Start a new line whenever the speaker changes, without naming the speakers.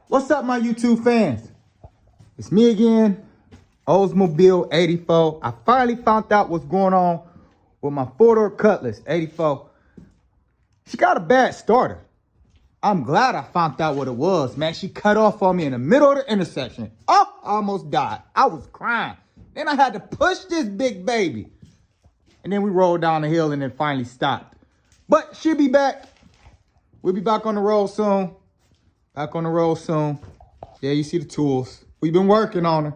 What's up, my YouTube fans? It's me again, Oldsmobile 84. I finally found out what's going on with my four-door Cutlass 84. She got a bad starter. I'm glad I found out what it was, man. She cut off on me in the middle of the intersection. Oh, I almost died. I was crying. Then I had to push this big baby. And then we rolled down the hill and then finally stopped. But she'll be back. We'll be back on the road soon. Back on the road soon. Yeah, you see the tools. We've been working on her.